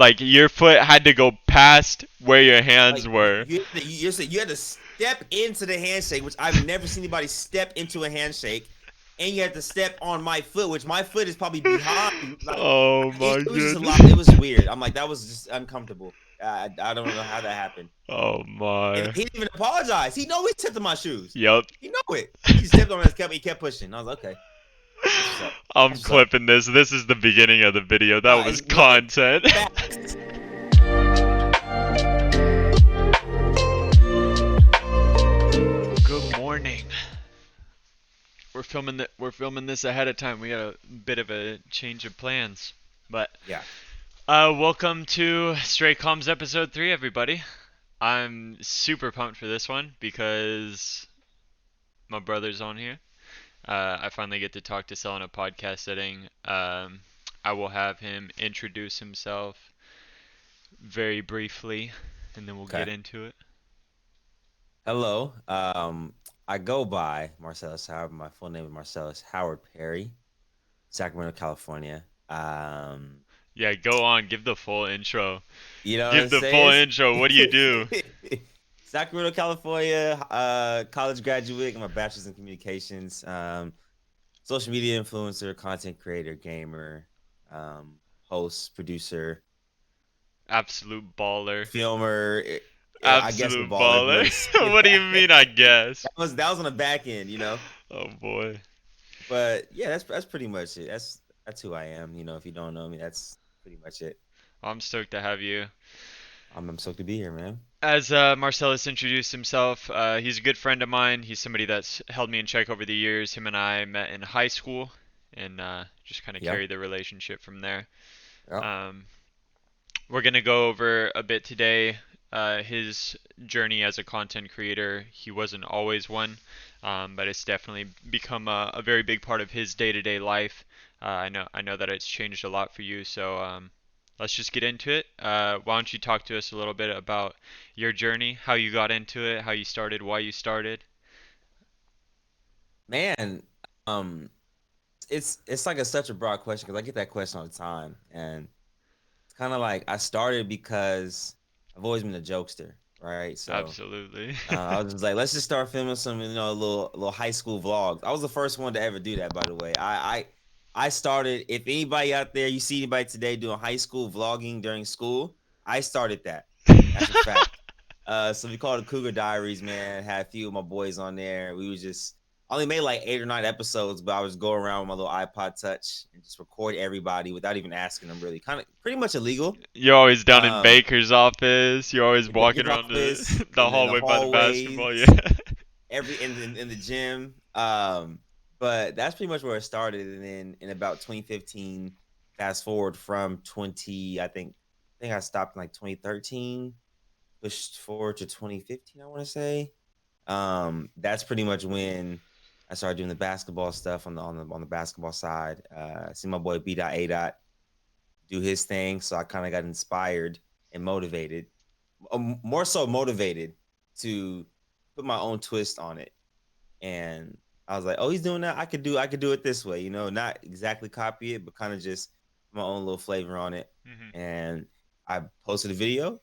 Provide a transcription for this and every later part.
Like your foot had to go past where your hands Like were. you had to step into the handshake, which I've never seen anybody step into a handshake, and you had to step on my foot, which my foot is probably behind. Like Oh my it was just a lot. It goodness. was weird. I'm like that was just uncomfortable. I don't know how that happened. Oh And my. he didn't even apologize. He know he stepped on my shoes. Yep. He know it. He stepped on it. He kept pushing. I was like, okay, that's what's up. I'm That's what's up. clipping this. This is the beginning of the video. That was No, content. facts. Good morning. We're filming this ahead of time. We got a bit of a change of plans. But Yeah. welcome to Stray Comms episode 3, everybody. I'm super pumped for this one because my brother's on here. I finally get to talk to Sel in a podcast setting. I will have him introduce himself very briefly, and then we'll Okay. get into it. Hello. I go by Marcellus Howard. My full name is Marcellus Howard Perry, Sacramento, California. Yeah, go on. Give the full intro. You know what Give I'm the full saying? intro. What do you do? Sacramento, California. College graduate. I'm a bachelor's in communications. Social media influencer, content creator, gamer, host, producer, Absolute baller. filmer. I guess a Absolute baller if you baller. want to say What do you that. mean, I guess? That was on the back end, Oh boy. But yeah, that's pretty much it. That's who I am. If you don't know me, that's pretty much it. I'm stoked to have you. I'm stoked to be here, man. As Marcellus introduced himself, he's a good friend of mine. He's somebody that's held me in check over the years. Him and I met in high school and just kind of Yeah, carried the relationship from there. yeah. Um, we're going to go over a bit today his journey as a content creator. He wasn't always one, but it's definitely become a very big part of his day-to-day life. I know that it's changed a lot for you, so let's just get into it. Why don't you talk to us a little bit about your journey, how you got into it, how you started, why you started? Man, um, it's like such a broad question because I get that question all the time, and it's kind of like I started because I've always been a jokester, right? So Absolutely. I was just like, let's just start filming some, little high school vlogs. I was the first one to ever do that, by the way. I started. If anybody out there, you see anybody today doing high school vlogging during school, I started that. That's a fact. So we called it Cougar Diaries, man. Had a few of my boys on there. We was just I only made like 8 or 9 episodes, but I was go around with my little iPod Touch and just record everybody without even asking them. Really, kind of pretty much illegal. You're always down in Um, Baker's office. You're always in walking Baker's around office, the in the hallway by the basketball. Yeah. hallways, every in the gym. But that's pretty much where it started. And then in about 2015, fast forward from 20, I think I stopped in like 2013, pushed forward to 2015, I want to say. That's pretty much when I started doing the basketball stuff on the basketball side. See my boy B. A. Do his thing, so I kind of got inspired and motivated, more so motivated to put my own twist on it. And I was like, oh, he's doing that. I could do it this way, not exactly copy it, but kind of just put my own little flavor on it. hmm And I posted a video,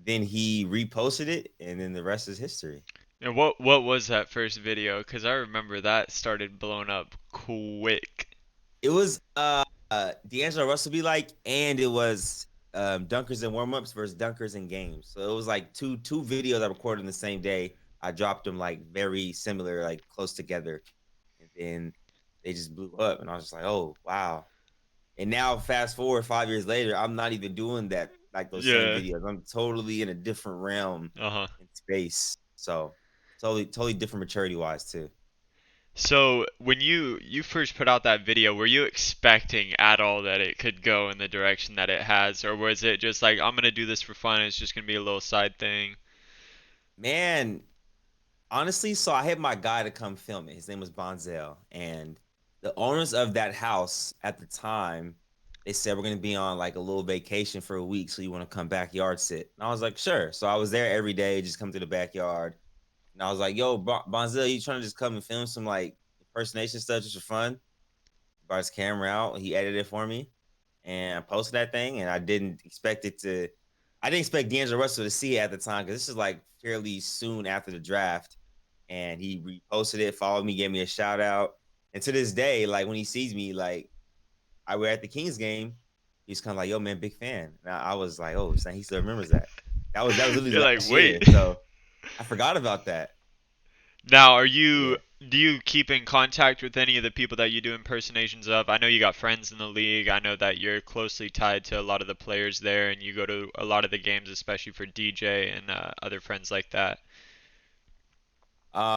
then he reposted it, and then the rest is history. And what was that first video? Because I remember that started blowing up quick. It was D'Angelo Russell be like, and it was dunkers and warm-ups versus dunkers and games. So it was like two videos I recorded in the same day. I dropped them like very similar, like close together, and then they just blew up. And I was just like, oh wow. And now fast forward 5 years later, I'm not even doing that like those same Yeah. videos. I'm totally in a different realm Uh-huh. in space. So totally different maturity wise too. So when you first put out that video, were you expecting at all that it could go in the direction that it has, or was it just like I'm gonna do this for fun, it's just gonna be a little side thing? Man, honestly, so I had my guy to come film it. His name was Bonzel, and the owners of that house at the time, they said we're gonna be on like a little vacation for a week, so you want to come backyard sit? And I was like, sure. So I was there every day, just come to the backyard, and I was like, yo, Bonzel, you trying to just come and film some like impersonation stuff just for fun? Brought his camera out, he edited it for me, and I posted that thing, and I didn't expect it to. I didn't expect D'Angelo Russell to see it at the time because this is like fairly soon after the draft, and he reposted it, followed me, gave me a shout out, and to this day, like when he sees me, like I were at the Kings game, he's kind of like, "Yo, man, big fan." And I was like, "Oh, he still remembers that." That was literally You're like, last wait. year, so I forgot about that. Now, Yeah. do you keep in contact with any of the people that you do impersonations of? I know you got friends in the league. I know that you're closely tied to a lot of the players there, and you go to a lot of the games, especially for DJ and other friends like that. Uh,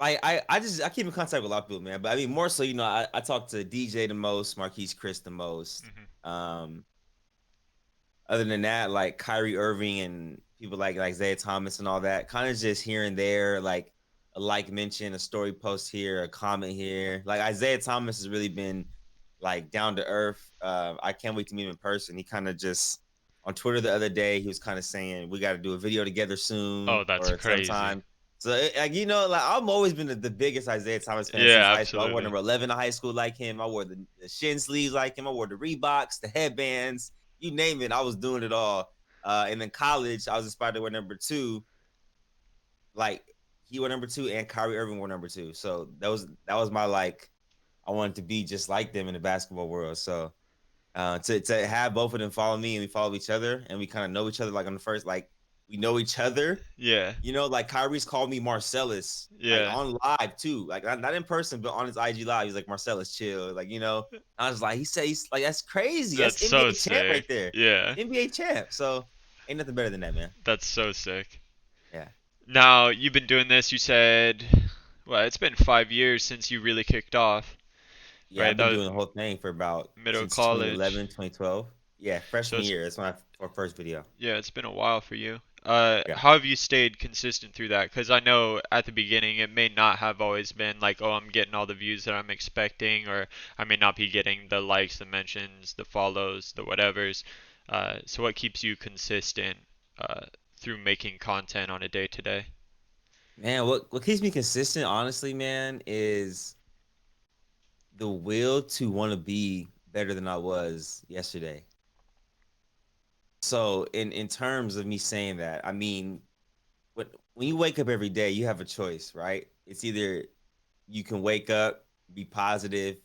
I keep in contact with a lot of people, man. But I mean, more so, I talk to DJ the most, Marquise Chris the most. Hmm. Um, Other than that, like Kyrie Irving and people like Isaiah Thomas and all that, kind of just here and there, like a like mention, a story post here, a comment here. Like Isaiah Thomas has really been like down to earth. I can't wait to meet him in person. He kind of just on Twitter the other day, he was kind of saying we got to do a video together soon Oh, that's or crazy. sometime. So like like I've always been the biggest Isaiah Thomas fan since Yeah, high school. I wore absolutely. number 11 in high school like him. I wore the shin sleeves like him. I wore the Reeboks, the headbands, you name it, I was doing it all. And then college, I was inspired to wear number two. Like he wore number two, and Kyrie Irving wore number two. So that was my like. I wanted to be just like them in the basketball world. So to have both of them follow me and we follow each other and we kind of know each other like on the first like we know each other. Yeah, Like Kyrie's called me Marcellus, like yeah. on live too, like not in person, but on his IG live. He's like Marcellus, chill, like I was like, he said he's like that's crazy. That's That's so NBA champ right sick. there, Yeah, NBA champ. So ain't nothing better than that, man. that's so sick. Yeah, Now, you've been doing this, you said, well, it's been 5 years since you really kicked off, yeah. right? I've That been was doing the whole thing for about middle since college. 2011, 2012. Yeah, So freshman year. That's when I for first video. yeah, it's been a while for you. Yeah. How have you stayed consistent through that? Because I know at the beginning it may not have always been like, oh, I'm getting all the views that I'm expecting, or I may not be getting the likes, the mentions, the follows, the whatevers. So what keeps you consistent uh, through making content on a day to day? Man, what keeps me consistent, honestly, man, is the will to want to be better than I was yesterday. So in terms of me saying that, I mean, when you wake up every day, you have a choice, right? It's either you can wake up, be positive,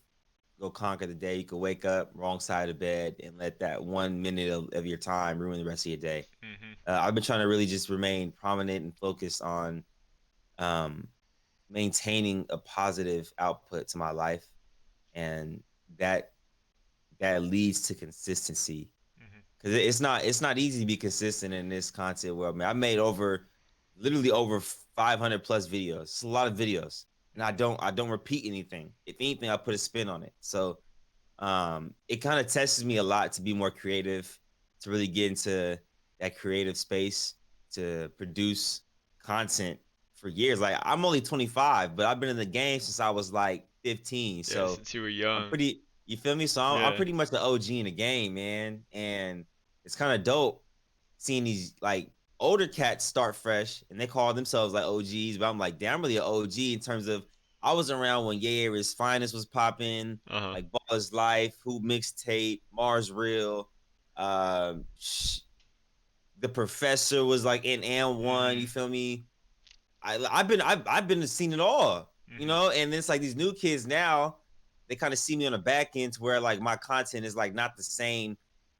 go conquer the day. You can wake up wrong side of bed and let that 1 minute of your time ruin the rest of your day. Hmm. I've been trying to really just remain prominent and focused on um, maintaining a positive output to my life, and that that leads to consistency Hmm. because it's not easy to be consistent in this content world, man. I made literally over 500 plus videos. It's a lot of videos, and I don't repeat anything. If anything, I put a spin on it. So it kind of tests me a lot to be more creative, to really get into that creative space, to produce content for years. Like I'm only 25, but I've been in the game since I was like 15. Yeah, So since you were I'm young. pretty, you feel me? So I'm Yeah. pretty much the OG in the game, man. And it's kind of dope seeing these like older cats start fresh and they call themselves like OGs, but I'm like, damn, I'm really an OG in terms of I was around when Ye Area's Finest was popping, Uh-huh. like Ball's Life, Who Mixtape, Mars Real, um, the Professor was like in and one. You Hmm. feel me? I've been seeing it all, Hmm. and it's like these new kids now, they kind of see me on the back end to where like my content is like not the same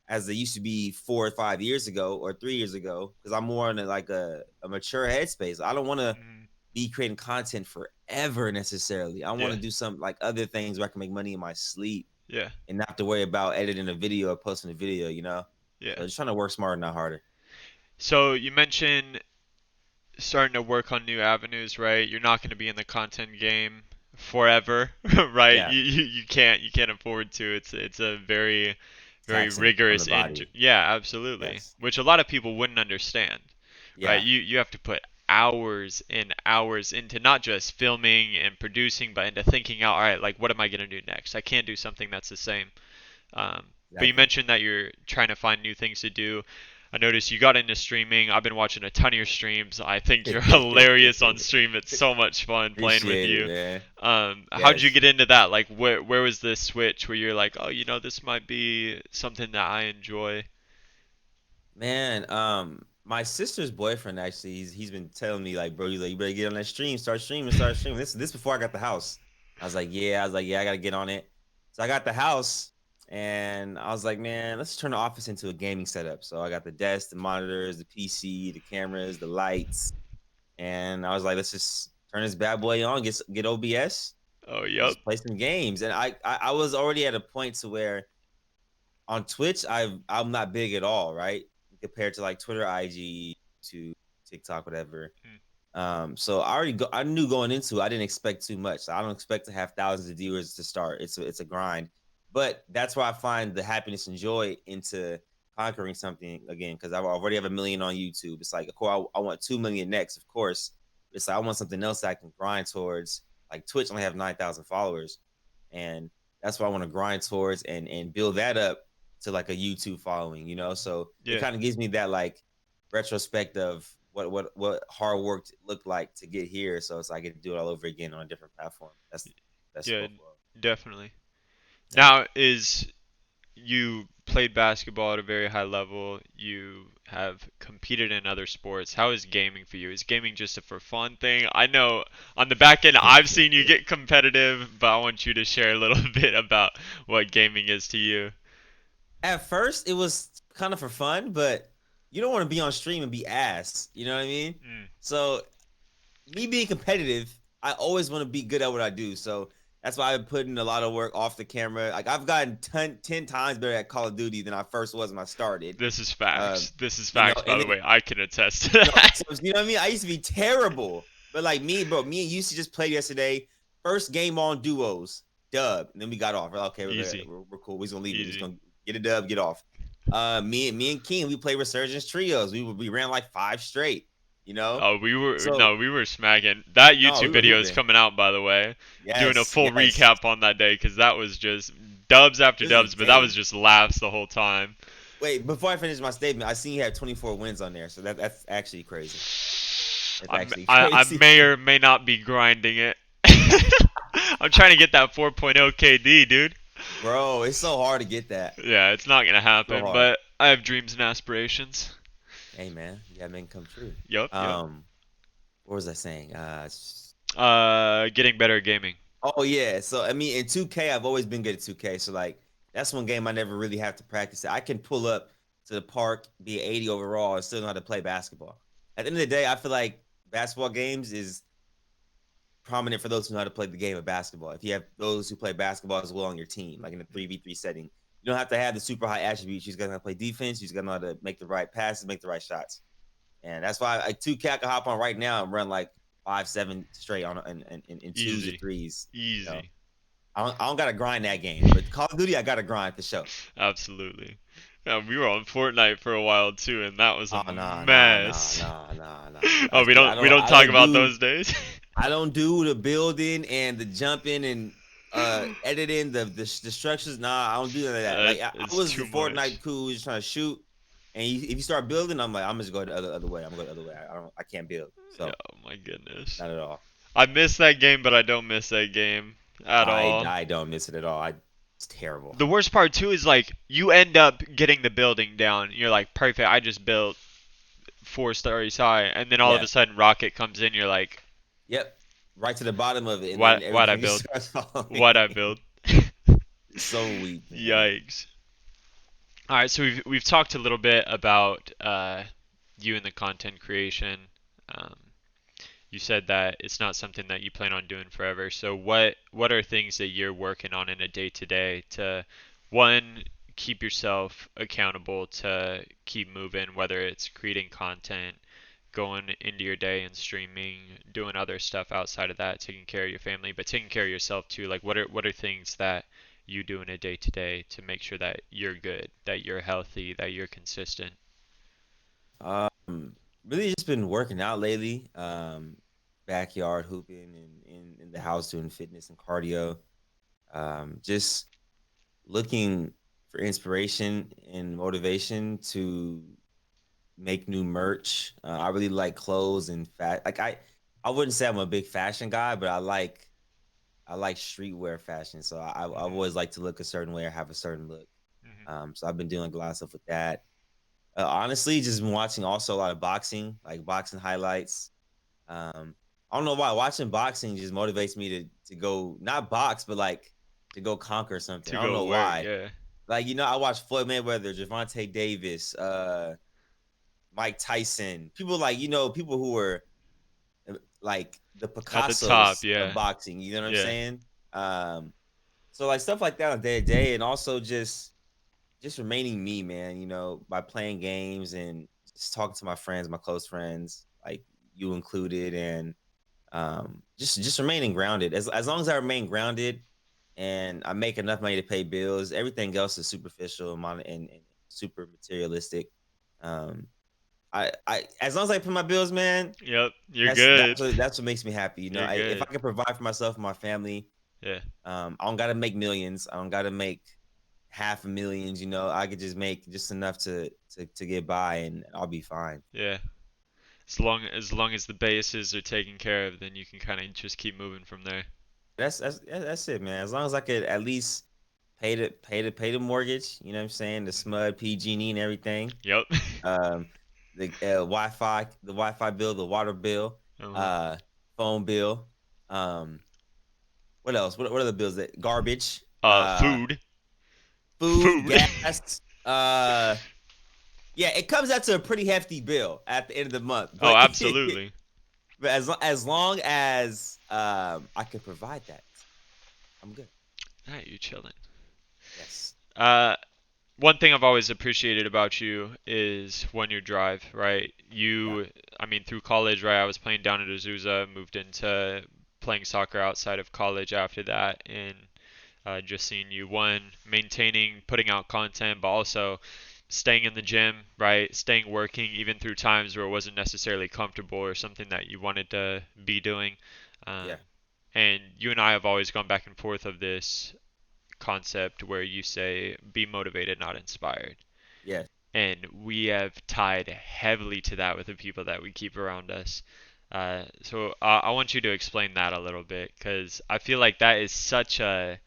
as it used to be 4 or 5 years ago or 3 years ago because I'm more in like a mature headspace. I don't want to Hmm. be creating content forever necessarily. I want Yeah. to do some like other things where I can make money in my sleep Yeah. and not have to worry about editing a video or posting a video. Yeah. So just trying to work smarter, not harder. So you mentioned starting to work on new avenues, right? You're not going to be in the content game forever, right? Yeah, You can't afford to. It's a very taxing on the rigorous body. yeah, absolutely. Yes. Which a lot of people wouldn't understand, right? Yeah. You have to put hours and hours into not just filming and producing, but into thinking out, all right, like what am I going to do next? I can't do something that's the same. But you Exactly. mentioned that you're trying to find new things to do. I noticed you got into streaming. I've been watching a ton of your streams. I think you're hilarious on stream. It's so much fun playing with Appreciate it, you. man. How'd you Yes. get into that? Like, where was this switch where you're like, oh, this might be something that I enjoy? Man, my sister's boyfriend actually, he's been telling me like, bro, you better get on that stream, start streaming. This before I got the house. I was like, yeah, I gotta get on it. So I got the house, and I was like, man, let's turn the office into a gaming setup. So I got the desk, the monitors, the PC, the cameras, the lights, and I was like, let's just turn this bad boy on, get OBS, Oh, and yep. just play some games. And I was already at a point to where on Twitch, I'm not big at all, right? Compared to like Twitter, IG, to TikTok, whatever. Hmm. So I knew going into it, I didn't expect too much. I don't expect to have thousands of viewers to start. It's a grind, but that's where I find the happiness and joy into conquering something again. Because I already have 1 million on YouTube. It's like, of course, I want 2 million next. Of course, it's like I want something else that I can grind towards. Like Twitch only have 9,000 followers, and that's what I want to grind towards and build that up to like a YouTube following. So it Yeah. kind of gives me that like retrospect of what hard work looked like to get here. So it's like I get to do it all over again on a different platform. That's the Yeah, goal for it. definitely. Yeah. Now, is you played basketball at a very high level. You have competed in other sports. How is gaming for you? Is gaming just a for fun thing? I know on the back end, I've seen you get competitive, but I want you to share a little bit about what gaming is to you. At first, it was kind of for fun, but you don't want to be on stream and be ass. You know what I mean? Mm, So me being competitive, I always want to be good at what I do. So that's why I've put in a lot of work off the camera. Like I've gotten 10 times better at Call of Duty than I first was when I started. this is Um, facts. This is facts, by and the then way. I can attest to no, that. so you know what I mean? I used to be terrible. But like me, bro, me and you used to just play yesterday. First game on duos, dub. And then we got off. We're like, okay, Easy, we're cool. We're just gonna leave it. We're just easy. gonna get a dub, get off. Me and King, we play Resurgence trios. We ran like 5 straight, you know? Oh, we were So no, we were smacking. That no, YouTube we were video is hooping. coming out, by the way. Doing a Yes, full yes. recap on that day because that was just dubs after It was dubs, but that was insane. just laughs the whole time. Wait, before I finish my statement, I seen you have 24 wins on there. So that's actually crazy. That's actually I crazy. may or may not be grinding it. I'm trying to get that 4.0 KD, dude. Bro, it's so hard to get that. Yeah, it's not gonna So happen, hard. but I have dreams and aspirations. Hey man, you gotta make them come true. Yup, yup. What was I saying? Getting better at gaming. Oh yeah. So I mean, in 2K, I've always been good at 2K. So like, that's one game I never really have to practice it. I can pull up to the park, be 80 overall, and still know how to play basketball. At the end of the day, I feel like basketball games is prominent for those who know how to play the game of basketball. If you have those who play basketball as well on your team, like in a 3v3 setting, you don't have to have the super high attributes. You just gotta play defense. You just gotta know how to make the right passes, make the right shots. And that's why I 2K I can hop on right now and run like 5-7 straight on in twos or Easy, threes. You know, easy. I don't gotta grind that game, but Call of Duty I gotta grind for sure. Absolutely. Yeah, we were on Fortnite for a while too, and that was a Oh mess. no. Oh, we don't I talk don't about do those days. I don't do the building and the jumping and editing the structures. Nah, I don't do none of that. Like I It's was the too much. Fortnite cool, just trying to shoot. And if you start building, I'm just going the other way. I'm gonna go the other way. I can't build. So Oh my goodness. not at all. I miss that game, but I don't miss that game at all. I don't miss it at all. It's terrible. The worst part too is like you end up getting the building down. You're like, perfect. I just built 4 stories high, and then all of Yeah. a sudden rocket comes in. You're like, Yep. Right to the bottom of it, and then why'd I everything just build? starts falling. Why'd I build? It's so weak, man. Yikes. All right, so we've talked a little bit about you and the content creation. Um, you said that it's not something that you plan on doing forever. So what are things that you're working on in a day to day to one keep yourself accountable to keep moving, whether it's creating content, going into your day and streaming, doing other stuff outside of that, taking care of your family, but taking care of yourself too. Like what are things that you do in a day to day to make sure that you're good, that you're healthy, that you're consistent? Really just been working out lately. Backyard hooping and in the house doing fitness and cardio. Just looking for inspiration and motivation to make new merch. I really like clothes and fat. Like I wouldn't say I'm a big fashion guy, but I like streetwear fashion. So I've Mhm. always liked to look a certain way or have a certain look. Mhm. So I've been doing a lot of stuff with that. Honestly, just been watching also a lot of boxing, like boxing highlights. I don't know why watching boxing just motivates me to go not box, but like to go conquer something. To I don't go know work, why. yeah. Like I watched Floyd Mayweather, Javante Davis, Mike Tyson, people like people who were like the At the top, Picassos of yeah. boxing. You know what I'm Yeah. saying? So like stuff like that on day to day, and also just remaining me, man. By playing games and just talking to my friends, my close friends, like you included, and just remaining grounded. As long as I remain grounded and I make enough money to pay bills, everything else is superficial and, and super materialistic. Um, I as long as I pay my bills, man, Yep, you're that's that's good. what that's what makes me happy. You're If I good. can provide for myself and my family, Yeah. I don't gotta make millions. I don't gotta make half a millions. I could just make just enough to get by, and I'll be fine. Yeah. As long as the bases are taken care of, then you can kind of just keep moving from there. That's it, man. As long as I could at least pay the mortgage, you know what I'm saying, the Mhm. SMUD, PG&E, and everything. Yep. Um, the Wi-Fi bill, the water bill, Uh-huh. uh, phone bill. Um, what else? What are the bills that garbage? Food. Food, Food. gas. Uh, yeah, it comes out to a pretty hefty bill at the end of the month, Oh, but absolutely. but as long as I can provide that, I'm good. Alright, you're chilling. Yes. Uh, One thing I've always appreciated about you is when you drive, right? Yeah. I mean, through college, right? I was playing down at Azusa, moved into playing soccer outside of college after that, and just seeing you, one, maintaining, putting out content, but also staying in the gym, right? Staying working even through times where it wasn't necessarily comfortable or something that you wanted to be doing. Um, Yeah. and you and I have always gone back and forth of this concept where you say be motivated, not inspired. Yes. And we have tied heavily to that with the people that we keep around us. So I want you to explain that a little bit because I feel like that is such an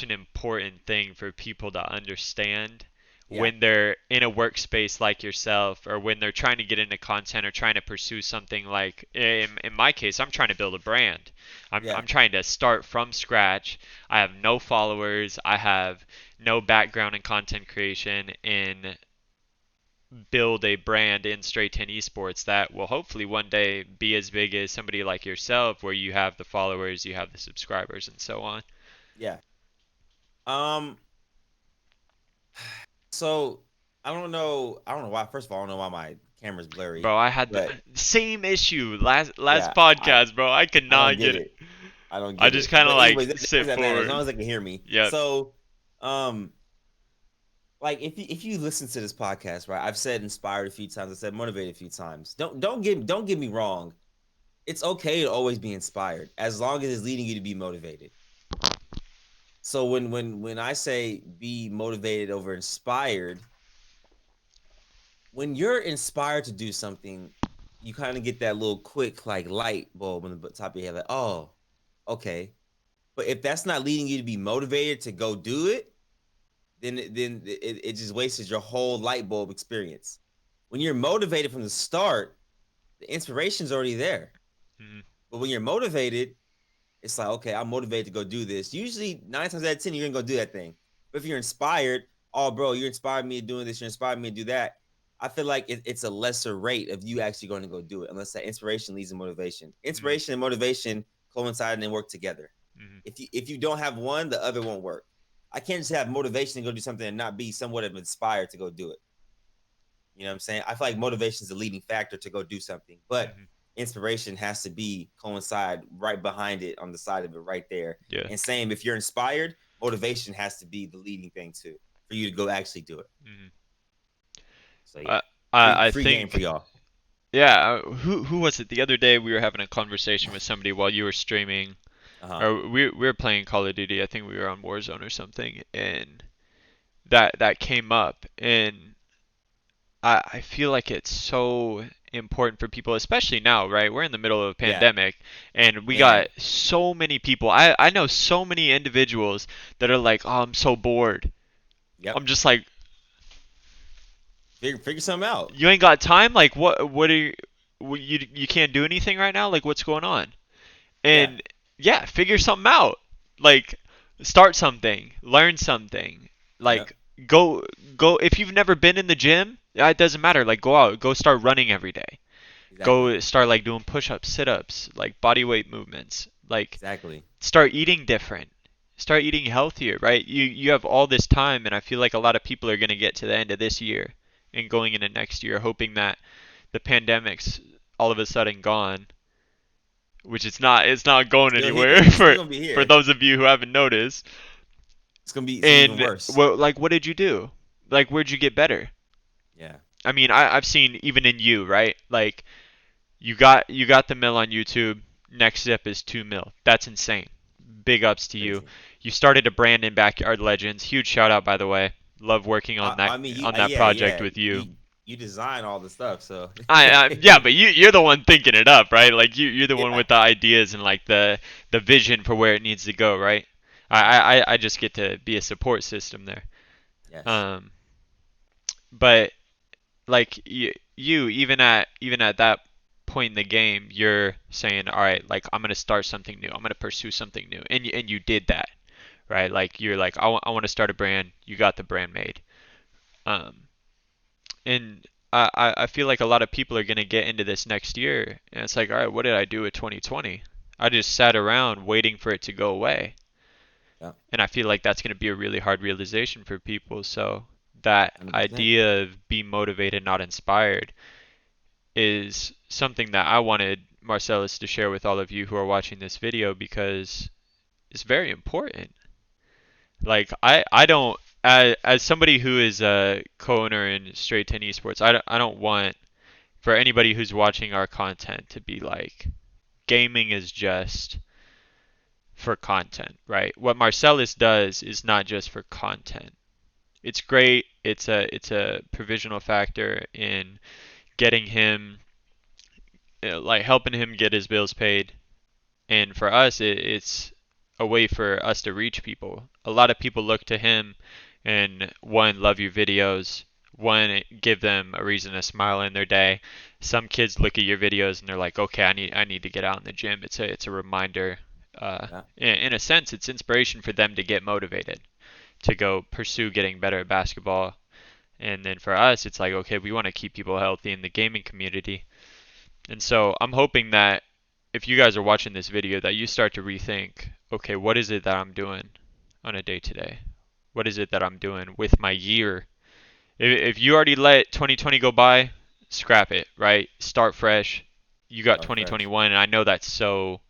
important thing for people to understand Yeah. when they're in a workspace like yourself or when they're trying to get into content or trying to pursue something like in my case I'm trying to build a brand. Yeah. I'm trying to start from scratch. I have no followers. I have no background in content creation and build a brand in straight 10 esports that will hopefully one day be as big as somebody like yourself where you have the followers, you have the subscribers and so on. Yeah. Um. So I don't know why. First of all, I don't know why my camera's blurry, Bro, I had the but same issue last yeah, podcast, bro. I could I don't not get get it. it. I don't I get just it. kind of But like anyways, that sit doesn't matter as long forward. as they can hear me. Yep. So, um, like if you listen to this podcast, right? I've said inspired a few times. I said motivated a few times. Don't get me wrong. It's okay to always be inspired as long as it's leading you to be motivated. So when I say be motivated over inspired, when you're inspired to do something, you kind of get that little quick like light bulb on the top of your head, like, oh, okay. But if that's not leading you to be motivated to go do it, then it just wastes your whole light bulb experience. When you're motivated from the start, the inspiration's already there. Mm-hmm. But when you're motivated, it's like, okay, I'm motivated to go do this. Usually, 9 times out of 10, you're gonna go do that thing. But if you're inspired, oh, bro, you inspired me to doing this, you inspired me to do that. I feel like it's a lesser rate of you actually going to go do it, unless that inspiration leads to motivation. Mm-hmm. Inspiration and motivation coincide and work together. Mm-hmm. If you don't have one, the other won't work. I can't just have motivation to go do something and not be somewhat of inspired to go do it. You know what I'm saying? I feel like motivation is the leading factor to go do something, but Mm-hmm. inspiration has to be coincide right behind it on the side of it right there. Yeah. And same, if you're inspired, motivation has to be the leading thing too for you to go actually do it. Mm-hmm. So yeah, I free I free game for think y'all. yeah. Who was it the other day? We were having a conversation with somebody while you were streaming, Uh huh. or we were playing Call of Duty. I think we were on Warzone or something, and that came up, and I feel like it's so important for people, especially now, right? We're in the middle of a Yeah, pandemic, and we got man. so many people. I know so many individuals that are like, oh, I'm so bored. Yep. I'm just like, Figure something out. you ain't got time? Like, what are you, you can't do anything right now? Like, what's going on? Yeah. And yeah, figure something out. Like, start something, learn something. Yep. Like, go go. If you've never been in the gym, it doesn't matter. Like, go out, go start running every day. Exactly. Go start like doing push-ups, sit-ups, like body weight movements. Like, Exactly. start eating different. Start eating healthier, right? You have all this time, and I feel like a lot of people are gonna get to the end of this year and going into next year, hoping that the pandemic's all of a sudden gone, which it's not going Still anywhere here. It's for still gonna be for here. those of you who haven't noticed. It's gonna be even And worse. what did you do? Like, where'd you get better? Yeah. I mean, I've seen even in you, right? Like, you got the mill on YouTube. Next step is 2 mil. That's insane. Big ups to you. Crazy. You started a brand in Backyard Legends. Huge shout out, by the way. Love working on that I mean, you. on that Yeah, project yeah. with you. You design all the stuff, so Yeah, but you're the one thinking it up, right? Like you're the one yeah. with the ideas and like the vision for where it needs to go, right? I just get to be a support system there. Yes. Um, but like you even at that point in the game, you're saying, all right, like I'm gonna start something new. I'm gonna pursue something new, and you did that, right? Like you're like I want to start a brand. You got the brand made. Um, and I feel like a lot of people are gonna get into this next year, and it's like, all right, what did I do with 2020? I just sat around waiting for it to go away, Yeah. and I feel like that's gonna be a really hard realization for people. So that 100%. idea of being motivated, not inspired, is something that I wanted Marcellus to share with all of you who are watching this video because it's very important. Like I don't as somebody who is a co-owner in Straight 10 Esports, I don't want for anybody who's watching our content to be like gaming is just for content, right? What Marcellus does is not just for content. It's great. It's a provisional factor in getting him like helping him get his bills paid. And for us, it's a way for us to reach people. A lot of people look to him and one, love your videos, one, give them a reason to smile in their day. Some kids look at your videos and they're like, okay, I need to get out in the gym. It's a reminder. Yeah. In a sense, it's inspiration for them to get motivated to go pursue getting better at basketball. And then for us, it's like, okay, we want to keep people healthy in the gaming community. And so I'm hoping that if you guys are watching this video, that you start to rethink, okay, what is it that I'm doing on a day to day? What is it that I'm doing with my year? If you already let 2020 go by, scrap it, right? Start fresh. You got Start fresh. 2021, and I know that's so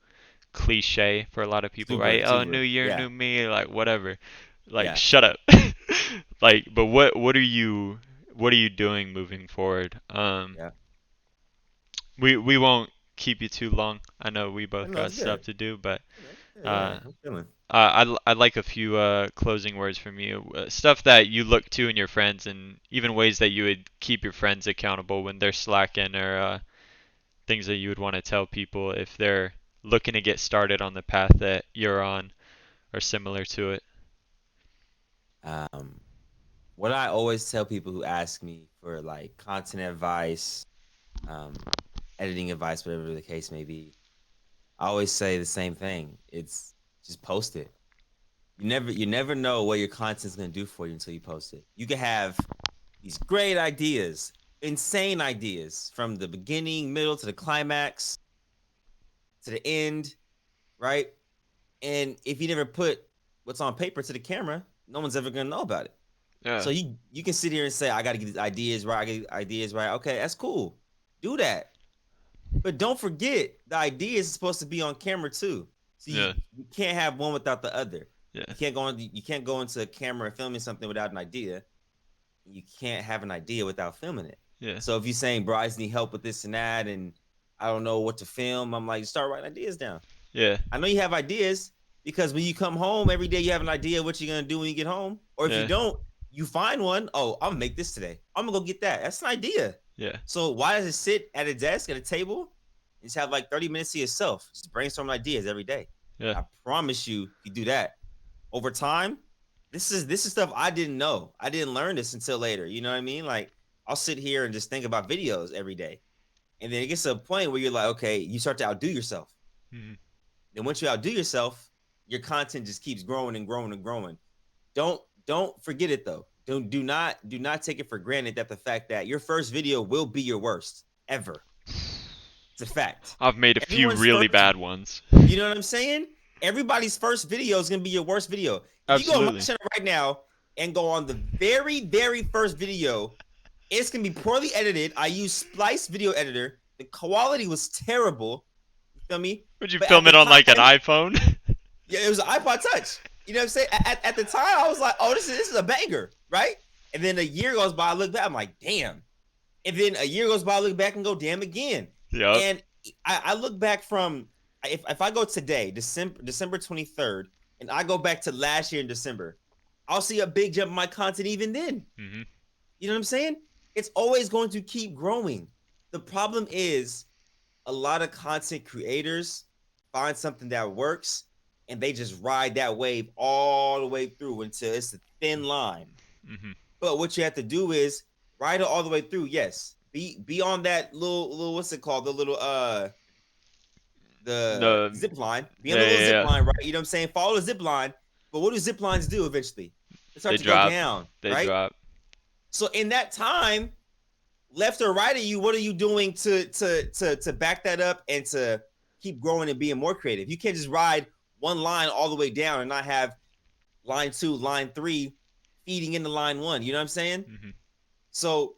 cliche for a lot of people, Super. right? Oh, new Super. year, Yeah. new me, like whatever. Like Yeah. shut up. Like, but what are you doing moving forward? Yeah. We won't keep you too long. I know we I both know got it's stuff good. to do, but Yeah. Yeah. uh, I'm feeling. I'd like a few closing words from you. Stuff that you look to in your friends, and even ways that you would keep your friends accountable when they're slacking, or things that you would want to tell people if they're looking to get started on the path that you're on or similar to it. Um, what I always tell people who ask me for like content advice, um, editing advice, whatever the case may be, I always say the same thing. It's just post it. You never know what your content's gonna do for you until you post it. You can have these great ideas, insane ideas from the beginning, middle to the climax to the end, right? And if you never put what's on paper to the camera, no one's ever gonna know about it. Yeah, So you can sit here and say, I gotta get these ideas right, I get these ideas right. Okay, that's cool. Do that. But don't forget the idea is supposed to be on camera too. So you, yeah, you can't have one without the other. yeah, You can't go into a camera and filming something without an idea. You can't have an idea without filming it. yeah, So if you're saying, bro, I just need help with this and that, and I don't know what to film, I'm like, start writing ideas down. yeah, I know you have ideas because when you come home every day, you have an idea of what you're gonna do when you get home. Or if you yeah, don't, You find one, oh, I'm gonna make this today. I'm gonna go get that. That's an idea. Yeah. So why does it sit at a desk at a table? You just have like 30 minutes to yourself. Just brainstorm ideas every day. Yeah. I promise you, if you do that over time, this is stuff I didn't know. I didn't learn this until later. You know what I mean? Like I'll sit here and just think about videos every day. And then it gets to a point where you're like, okay, you start to outdo yourself. Hmm. Then once you outdo yourself, your content just keeps growing and growing and growing. Don't forget it though. Do not take it for granted that the fact that your first video will be your worst ever. It's a fact. I've made a few Everyone's really first, bad ones. you know what I'm saying? Everybody's first video is gonna be your worst video. If you go on my Absolutely. channel right now and go on the very, very first video, it's gonna be poorly edited. I use Splice Video Editor. The quality was terrible. You feel me? Would you But at film the it on like an time, iPhone? yeah, it was an iPod Touch. You know what I'm saying? At the time, I was like, oh, this is a banger, right? And then a year goes by, I look back, I'm like, damn. And then a year goes by, I look back and go, damn again. Yep. And I look back from if I go today, December 23rd, and I go back to last year in December, I'll see a big jump in my content even then. Hmm. You know what I'm saying? It's always going to keep growing. The problem is a lot of content creators find something that works and they just ride that wave all the way through until it's a thin line. Hmm. But what you have to do is ride it all the way through. Yes. Be on that little what's it called? The little the The zip line. Be on yeah, the little yeah, zip yeah. line, right? You know what I'm saying? Follow the zip line. But what do zip lines do eventually? They start They to go drop. down, They right? drop. So in that time, left or right of you, what are you doing to back that up and to keep growing and being more creative? You can't just ride one line all the way down and not have line two, line three feeding into line one. You know what I'm saying? Hmm. So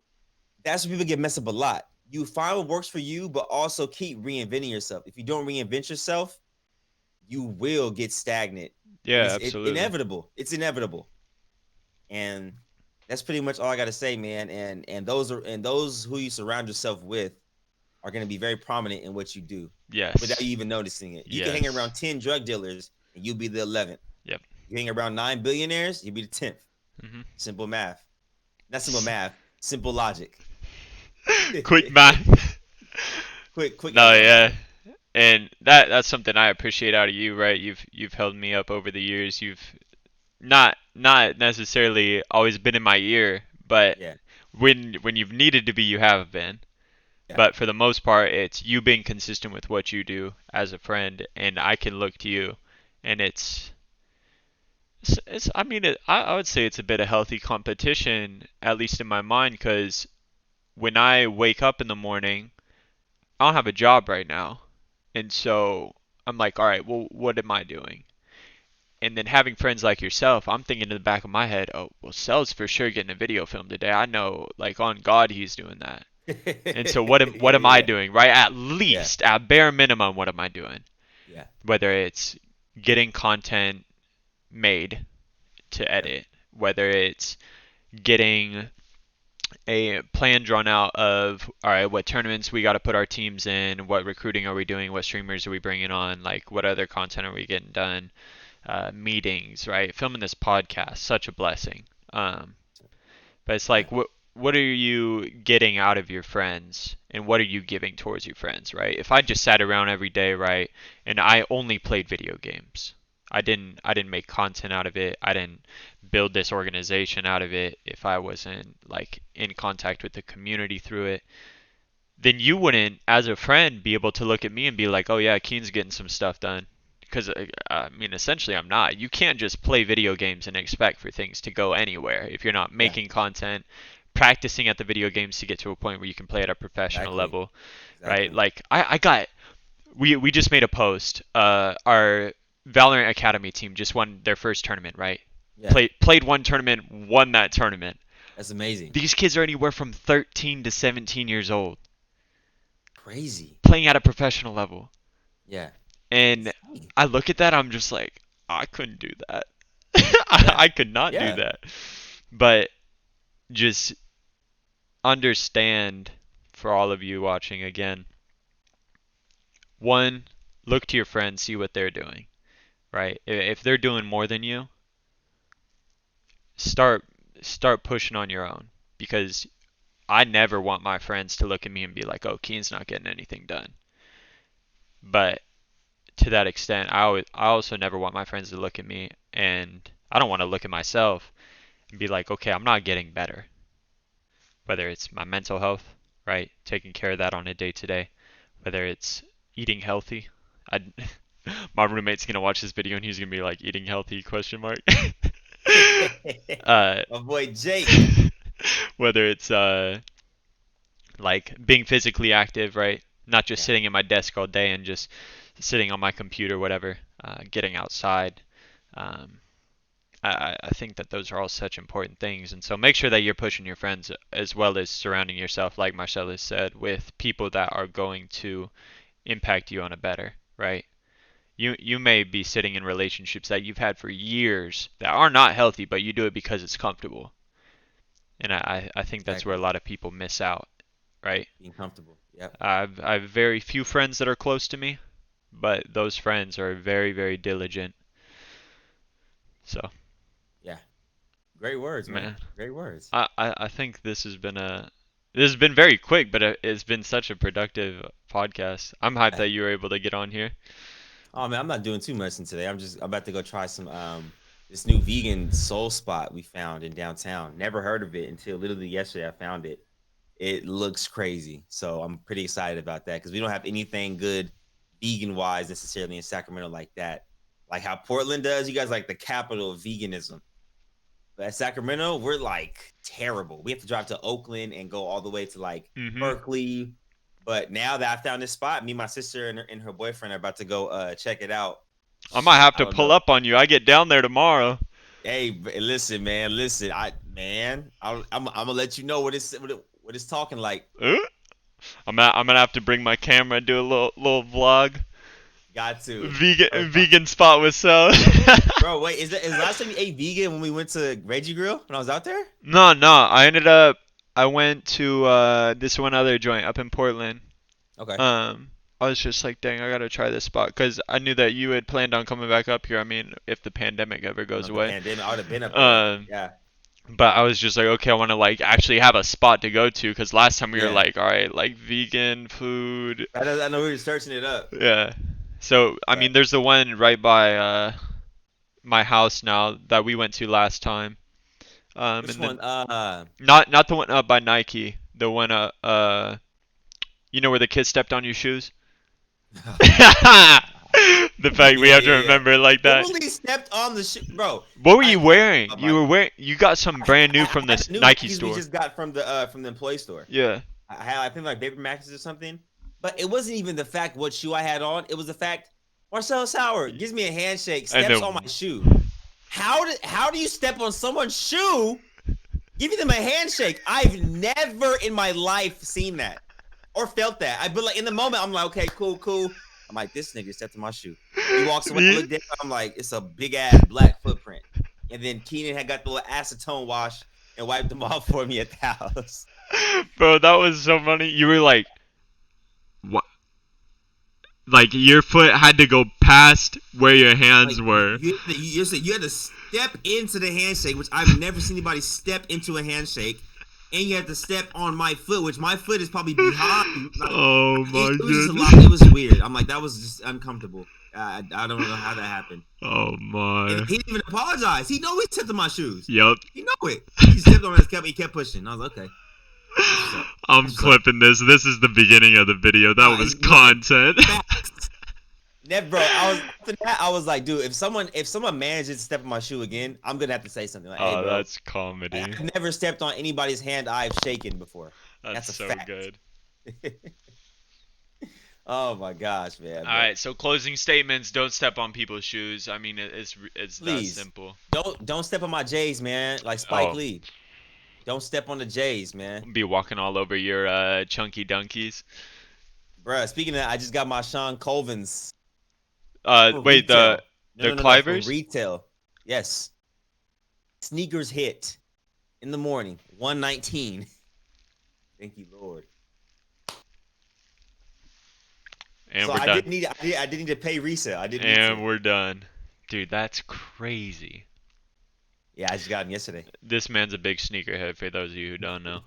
that's where people get messed up a lot. You find what works for you, but also keep reinventing yourself. If you don't reinvent yourself, you will get stagnant, and Yeah, it's absolutely. inevitable. It's inevitable, and that's pretty much all I got to say, man. And those who you surround yourself with are going to be very prominent in what you do without Yes. you even noticing it. You can hang Yes. around 10 drug dealers and you'll be the 11th. Yep. You hang around 9 billionaires, you'll be the 10th. Hmm. Simple math. Not simple math, simple logic. Quick math. quick No, yeah. analyzing. And that's something I appreciate out of you, right? You've held me up over the years. You've not necessarily always been in my ear, but Yeah. when you've needed to be, you have been. Yeah. But for the most part, it's you being consistent with what you do as a friend, and I can look to you, and it's I mean, I would say it's a bit of healthy competition, at least in my mind, because when I wake up in the morning, I don't have a job right now, and so I'm like, all right, well, what am I doing? And then having friends like yourself, I'm thinking in the back of my head, oh, well, Cell's for sure getting a video film today. I know, like on God, he's doing that. And so what am I yeah. doing, right? At Yeah. least, at bare minimum, what am I doing? Yeah. Whether it's getting content made to Yep. edit, whether it's getting a plan drawn out of all right, what tournaments we got to put our teams in, what recruiting are we doing, what streamers are we bringing on, like what other content are we getting done, meetings, right? Filming this podcast, such a blessing. But it's Yeah. like, what are you getting out of your friends, and what are you giving towards your friends, right? If I just sat around every day, right, and I only played video games, I didn't make content out of it. I didn't build this organization out of it. If I wasn't like in contact with the community through it, then you wouldn't, as a friend, be able to look at me and be like, oh yeah, Keen's getting some stuff done. Because I mean, essentially, I'm not. You can't just play video games and expect for things to go anywhere if you're not Yeah. making content, practicing at the video games to get to a point where you can play at a professional Exactly. level, right? Exactly. Like I got we just made a post. Our Valorant Academy team just won their first tournament, right? Yeah. Played one tournament, won that tournament. That's amazing. These kids are anywhere from 13 to 17 years old, Crazy. playing at a professional level. Yeah. And Insane. I look at that, I'm just like, I couldn't do that. Yeah. I could not do Yeah. that. But just understand, for all of you watching again, one, look to your friends, see what they're doing, right? If they're doing more than you, start start pushing on your own, because I never want my friends to look at me and be like, "Oh, Keen's not getting anything done." But to that extent, I also never want my friends to look at me, and I don't want to look at myself and be like, "Okay, I'm not getting better." Whether it's my mental health, right? Taking care of that on a day to day, whether it's eating healthy. I My roommate's gonna watch this video and he's gonna be like, "Eating healthy?" Question mark. uh, My boy Jake. Whether it's like being physically active, right? Not just Yeah, sitting at my desk all day and just sitting on my computer, whatever. Getting outside. Um, I think that those are all such important things, and so make sure that you're pushing your friends as well as surrounding yourself, like Marcellus said, with people that are going to impact you on a better, right? You may be sitting in relationships that you've had for years that are not healthy, but you do it because it's comfortable. And I think that's where a exactly. lot of people miss out, right? Being comfortable. Yep. I have very few friends that are close to me, but those friends are very, very diligent. So, Yeah. Great words, man. man, Great words. I think this has been very quick, but it's been such a productive podcast. I'm hyped Yeah. that you were able to get on here. Oh man, I'm not doing too much in today. I'm about to go try some this new vegan soul spot we found in downtown. Never heard of it until literally yesterday I found it. It looks crazy. So I'm pretty excited about that because we don't have anything good vegan wise necessarily in Sacramento like that. Like how Portland does, you guys like the capital of veganism. But at Sacramento, we're like terrible. We have to drive to Oakland and go all the way to like Hmm. Berkeley. But now that I found this spot, me, my sister, and her boyfriend are about to go check it out. I might have I to don't pull know. up on you. I get down there tomorrow. Hey, listen, man, listen. I'm gonna let you know what it's talking like. Uh, I'm gonna have to bring my camera and do a little vlog. Got to. Bro, Vegan spot with Sal. bro, wait, is last time you ate vegan when we went to Reggie Grill when I was out there? No. I went to this one other joint up in Portland. Okay. Um, I was just like, dang, I gotta try this spot because I knew that you had planned on coming back up here. I mean, if the pandemic ever You know, goes the away. pandemic, I would have been up there. Um, Yeah. but I was just like, okay, I want to like actually have a spot to go to because last time we were Yeah. like, all right, like vegan food. I know we were searching it up. Yeah. So I But mean, there's the one right by my house now that we went to last time. which And then one? not the one up by Nike. The one you know where the kid stepped on your shoes? The fact we Yeah, have to yeah, yeah. remember it like that. Literally stepped on the shoe, bro. What were I you wearing? oh You my, were wearing. You got some brand new I from had this the new Nike Nikes we store. just got from the employee store. Yeah. I had I think like Vapor Maxes or something. But it wasn't even the fact what shoe I had on. It was the fact Marcel Sauer gives me a handshake, And steps on my then shoe. How do you step on someone's shoe, giving them a handshake? I've never in my life seen that or felt that. I but like in the moment, I'm like, okay, cool, cool. I'm like, this nigga stepped on my shoe. He walks away, I me, look down, I'm like, it's a big ass black footprint. And then Keenan had got the little acetone wash and wiped them off for me at the house. bro, that was so funny. You were like, what? Like your foot had to go past where your Like hands were. you had to step into the handshake, which I've never seen anybody step into a handshake, and you had to step on my foot, which my foot is probably behind. Like Oh my it was just a lot. It was goodness. weird. I'm like that was just uncomfortable. I don't know how that happened. Oh And my. he didn't even apologize. He know he stepped on my shoes. Yep. He know it. He stepped on it. He kept pushing. I was like, okay, that's what's up. I'm That's what's up. clipping this. This is the beginning of the video. That was Right. content. Facts. Never, bro. I was after that. I was like, dude, if someone manages to step on my shoe again, I'm gonna have to say something like, hey, Oh, bro, that's comedy. I've never stepped on anybody's hand I've shaken before. That's That's a so fact. good. Oh my gosh, man. All But right, so closing statements. Don't step on people's shoes. I mean, it's that please simple. don't step on my J's, man. Like Spike Oh, Lee. Don't step on the J's, man. be walking all over your chunky donkeys. Bruh, speaking of that, I just got my Sean Colvin's for Wait, retail. No, the no, no, no, for Clivers? retail. Yes. Sneakers hit in the morning, 119. Thank you, Lord. And So we're done. I did need to pay resale. I did need And to. we're done. Dude, that's crazy. Yeah, I just got him yesterday. This man's a big sneakerhead. For those of you who don't know,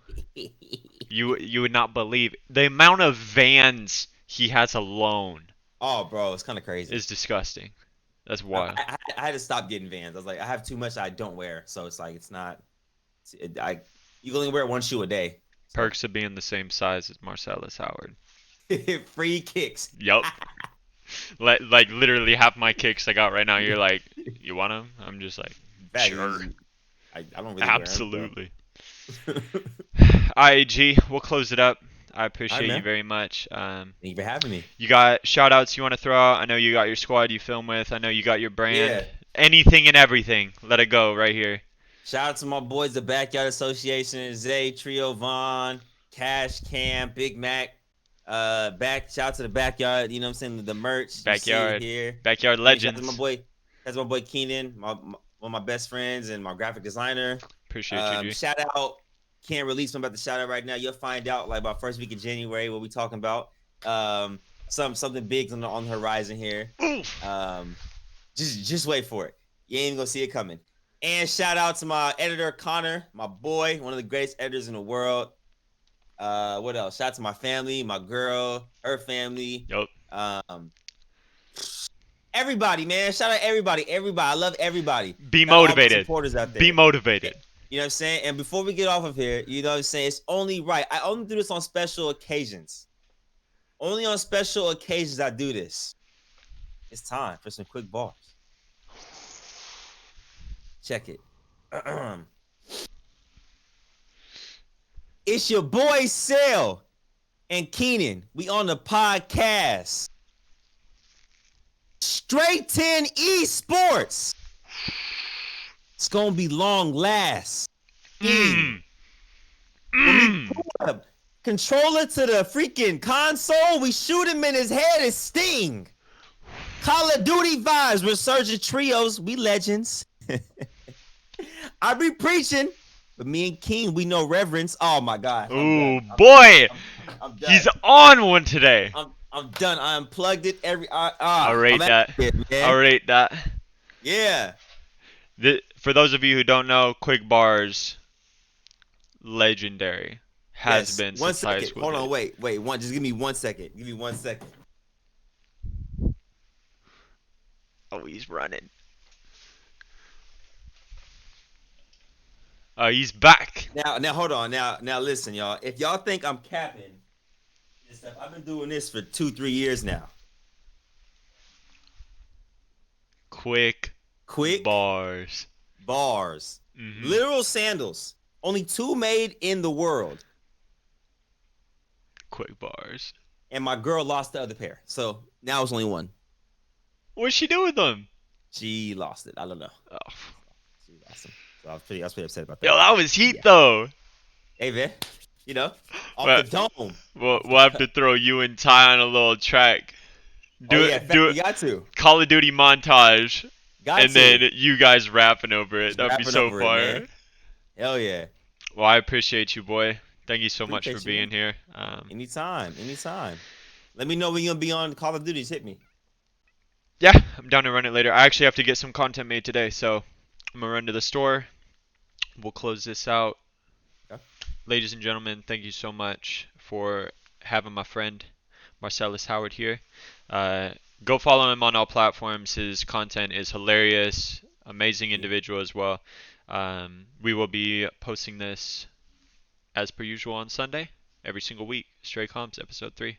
you would not believe the amount of Vans he has alone Oh, bro, it's kind of crazy. is disgusting. That's I, wild. I, I had to stop getting Vans. I was like, I have too much I don't wear, so it's like it's not. I you can only wear one shoe a day. So Perks of being the same size as Marcellus Howard. free kicks. Yup. Like literally half my kicks I got right now. You're like, you want them? I'm just like, Fact, sure, I don't really wear them. So. absolutely. IAG, we'll close it up. I All right, appreciate you man. very much. Thank you for having me. You got shout outs you want to throw out? I know you got your squad you film with. I know you got your brand. Yeah. Anything and everything. Let it go right here. Shout out to my boys, the Backyard Association, Zay, Trio, Vaughn, Cash, Cam, Big Mac. Shout out to the Backyard. You know what I'm saying? The merch you see it Backyard. here. Backyard You know, shout out to my legends. boy. That's my boy Keenan, one of my best friends and my graphic designer. Appreciate you, G. Shout out. Can't release. I'm about to shout out right now. You'll find out like about first week of January what we talking about. Something big on the horizon here. Oof. Just wait for it. You ain't even gonna see it coming. And shout out to my editor Connor, my boy, one of the greatest editors in the world. What else? Shout out to my family, my girl, her family. Yup. Um, Everybody, man. Shout out everybody. Everybody. I love everybody. Be Shout out all my motivated. supporters out Be there. motivated. You know what I'm saying? And before we get off of here, you know what I'm saying? It's only right. I only do this on special occasions. Only on special occasions I do this. It's time for some quick bars. Check it. It's your boy Sale and Keenan. We on the podcast. Straight 10 Esports. It's gonna be long last. Mm. When we Mm. pull up controller to the freaking console, we shoot him in his head and sting. Call of Duty vibes, Resurgent Trios, we legends. I be preaching, but me and King, we know reverence. Oh my God, I'm Ooh, done. boy. I'm done. He's on one today. I'm done. I unplugged it. I'll I'm rate out that. of here, I'll man. rate that. Yeah. For those of you who don't know, Quick Bars, legendary. Has Yes. been One since high second. school Hold on. days. Wait. Just give me 1 second. Give me 1 second. Oh, he's running. Oh, he's back. Now, hold on. Now, listen, y'all. If y'all think I'm capping this stuff, I've been doing this for 2-3 years now. Quick Quick Bars. bars, Hmm. literal sandals. Only two made in the world, Quick Bars. and my girl lost the other pair. So now it's only one. What'd she do with them? She lost it. I don't know. Oh. She lost them. So I was pretty upset about Yo, that. that was heat Yeah. though. Hey man, you know, off the Well, dome. we'll have to throw you and Ty on a little track. Oh Do yeah, it. Do you it. got to, Call of Duty montage, got and to. then you guys rapping over it. Just That'd be rapping so over it, fire. man. Hell yeah. Well, I appreciate you, boy. Thank you so much for Appreciate you, being man. here. Anytime. Let me know when you're gonna be on Call of Duty. Hit me. Yeah, I'm down to run it later. I actually have to get some content made today, so I'm gonna run to the store. We'll close this out. Okay. Ladies and gentlemen, thank you so much for having my friend Marcellus Howard here. Uh, Go follow him on all platforms. His content is hilarious, amazing Yeah. individual as well. We will be posting this as per usual on Sunday, every single week. Stray Comps, episode 3.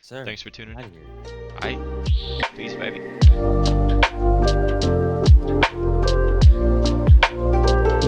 Sir. Thanks for tuning Out in. of here. Alright, peace, baby.